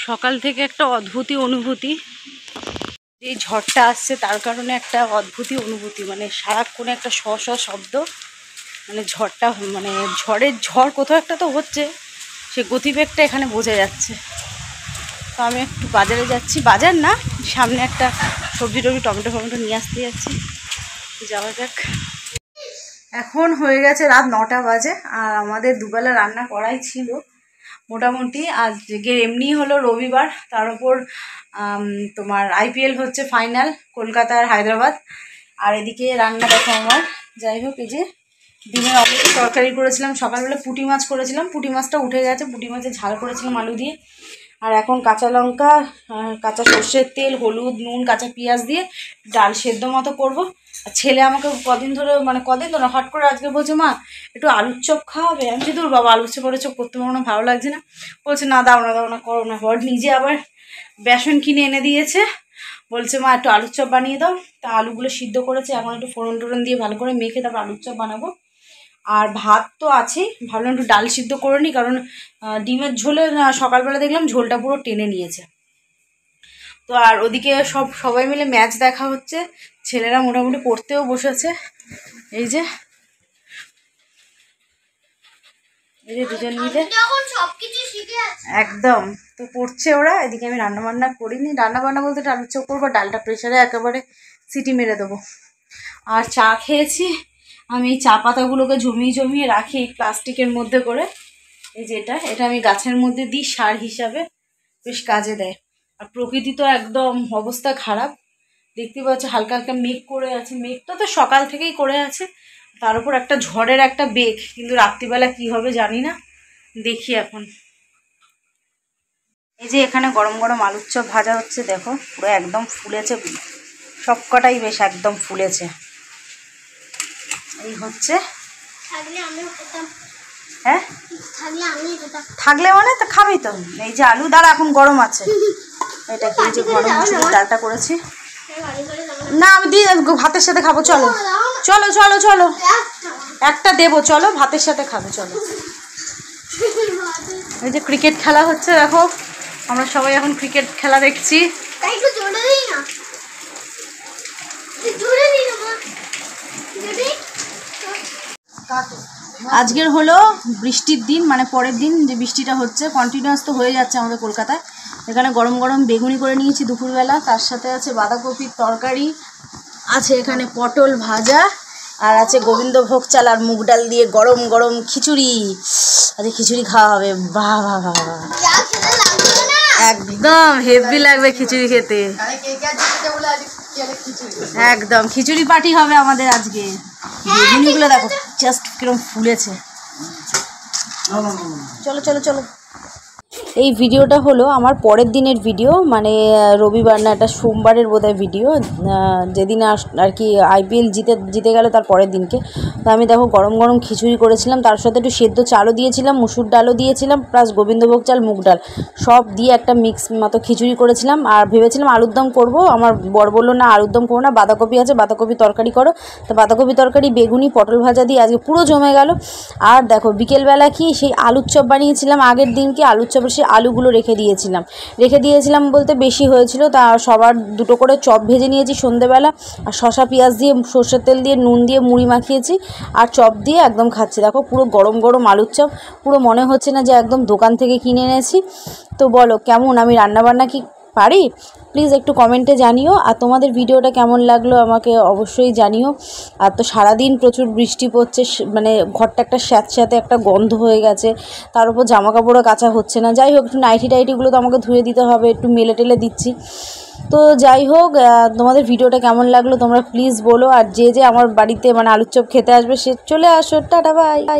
সকাল থেকে একটা অদ্ভুত অনুভূতি, এই ঝড়টা আসছে তার কারণে একটা অদ্ভুত অনুভূতি, মানে সারাক্ষণে একটা শ শ শব্দ, মানে ঝড়টা মানে ঝড় কোথাও একটা তো হচ্ছে, সে গতিবেগটা এখানে বোঝা যাচ্ছে। তো আমি একটু বাজারে যাচ্ছি, বাজার না সামনে একটা সবজি টবজি টমেটো ফমেটো নিয়ে আসতে যাচ্ছি, যাওয়া যাক। এখন হয়ে গেছে রাত 9টা বাজে, আর আমাদের দুবেলা রান্না করাই ছিল মোটামুটি। আজকে এমনি হলো রবিবার, তার উপর তোমার IPL হচ্ছে ফাইনাল, কলকাতা আর হায়দ্রাবাদ। আর এদিকে রান্না দেখো আমার, যাই হোক এই যে ডিমের অমলেট তরকারি করেছিলাম, সকালবেলা পুঁটি মাছ করেছিলাম, পুঁটি মাছটা উঠে গেছে, পুঁটি মাছের ঝাল করেছিলাম আলু দিয়ে। আর এখন কাঁচা লঙ্কা, কাঁচা সর্ষের তেল, হলুদ, নুন, কাঁচা পেঁয়াজ দিয়ে ডাল সেদ্ধ মতো করবো। আর ছেলে আমাকে কদিন ধরে, মানে কদিন ধরে হট করে আজকে বলছে মা একটু আলুর চপ খাওয়াবে। আমি যদি ওর বাবা আলুর চপ করতে পারবো না, ভালো লাগছে না। বলছে না দাও না করো না। বড় নিজে আবার বেসন কিনে এনে দিয়েছে, বলছে মা একটু আলুর চপ বানিয়ে দাও। তা আলুগুলো সিদ্ধ করেছে, এখন একটু ফোড়ন টোড়ন দিয়ে ভালো করে মেখে তারপর আলুর চপ বানাবো। আর ভাত তো আছেই, ভাবলাম একটু ডাল সিদ্ধ করে নিই, কারণ ডিমের ঝোলে সকালবেলা দেখলাম ঝোলটা পুরো টেনে নিয়েছে। তো আর ওদিকে সবাই মিলে ম্যাচ দেখা হচ্ছে, ছেলেরা মোটামুটি পড়তেও বসেছে। এই যে দুজন মিলে একদম তো পড়ছে ওরা। এদিকে আমি রান্নাবান্না করিনি, রান্নাবান্না বলতে আলুর চপ করবো, ডালটা প্রেশারে একেবারে সিটি মেরে দেবো। আর চা খেয়েছি আমি, এই চা পাতাগুলোকে জমিয়ে রাখি প্লাস্টিকের মধ্যে করে। এই যে এটা আমি গাছের মধ্যে দিই সার হিসাবে, বেশ কাজে দেয়। আর প্রকৃতি তো একদম অবস্থা খারাপ, দেখতে পাচ্ছ হালকা হালকা মেঘ করে আছে, মেঘটা তো সকাল থেকেই করে আছে, তার উপর একটা ঝড়ের একটা বেগ, কিন্তু রাত্রিবেলা কি হবে জানি না, দেখি এখন। এই যে এখানে গরম গরম আলুর চপ ভাজা হচ্ছে, দেখো পুরো একদম ফুলেছে, সবকটাই বেশ একদম ফুলেছে। এই হচ্ছে, হ্যাঁ থাকলে মানে তো খাবি তো। এই যে আলু দাঁড়া এখন গরম আছে, এটা এই যে গরম মসুর ডালটা করেছি। না আমি দিয়ে ভাতের সাথে খাবো, চলো চলো চলো চলো একটা দেবো, চলো ভাতের সাথে খাবে চলো। এই যে ক্রিকেট খেলা হচ্ছে, দেখো আমরা সবাই এখন ক্রিকেট খেলা দেখছি। আজকের হলো বৃষ্টির দিন, মানে পরের দিন যে বৃষ্টিটা হচ্ছে, কন্টিনিউয়াস তো হয়ে যাচ্ছে আমাদের কলকাতায়। এখানে গরম গরম বেগুনি করে নিয়েছি দুপুরবেলা, তার সাথে আছে বাঁধাকপির তরকারি, আছে এখানে পটল ভাজা, আর আছে গোবিন্দভোগ চাল আর মুগ ডাল দিয়ে গরম গরম খিচুড়ি। আজকে খিচুড়ি খাওয়া হবে, বাহ বাহ বাহ বাহ, একদম হেভি লাগবে খিচুড়ি খেতে, একদম খিচুড়ি পার্টি হবে আমাদের আজকে। বেগুনিগুলো দেখো জাস্ট কিরকম ফুলেছে। চলো চলো চলো। এই ভিডিওটা হলো আমার পরের দিনের ভিডিও, মানে রবিবার না, এটা সোমবারের বোধহয় ভিডিও, যেদিন আর কি IPL জিতে গেল তার পরের দিনকে। তো আমি দেখো গরম গরম খিচুড়ি করেছিলাম, তার সাথে একটু সেদ্ধ চালও দিয়েছিলাম, মুসুর ডালও দিয়েছিলাম, প্লাস গোবিন্দভোগ চাল মুগ ডাল সব দিয়ে একটা মিক্স মতো খিচুড়ি করেছিলাম। আর ভেবেছিলাম আলুর দম করবো, আমার বর বললো না আলুর দম করো না, বাঁধাকপি আছে বাঁধাকপি তরকারি করো। তো বাঁধাকপি তরকারি, বেগুনি, পটল ভাজা দিয়ে আজকে পুরো জমে গেল। আর দেখো বিকেলবেলা কি সেই আলুর চপ বানিয়েছিলাম, আগের দিনকে আলুর চপের সেই আলুগুলো রেখে দিয়েছিলাম বলতে বেশি হয়েছিল, তা সবার দুটো করে চপ ভেজে নিয়েছি সন্ধেবেলা, আর শসা পেঁয়াজ দিয়ে সর্ষের তেল দিয়ে নুন দিয়ে মুড়ি মাখিয়েছি, আর চপ দিয়ে একদম খাচ্ছি। দেখো পুরো গরম গরম আলুর চপ, পুরো মনে হচ্ছে না যে একদম দোকান থেকে কিনে এনেছি। তো বলো কেমন আমি রান্নাবান্না কি পারি, প্লিজ একটু কমেন্টে জানিও। আর তোমাদের ভিডিওটা কেমন লাগলো আমাকে অবশ্যই জানিও। আর তো সারাদিন প্রচুর বৃষ্টি পড়ছে, মানে ঘরটা একটা স্যাঁতস্যাঁতে একটা গন্ধ হয়ে গেছে, তার উপর জামা কাপড়ও কাচা হচ্ছে না। যাই হোক একটু টাইটিগুলো তো আমাকে ধুয়ে দিতে হবে, একটু মেলে টেলে দিচ্ছি। তো যাই হোক তোমাদের ভিডিওটা কেমন লাগলো তোমরা প্লিজ বলো। আর যে আমার বাড়িতে মানে আলুর চপ খেতে আসবে সে চলে আসো, টাটা বাই।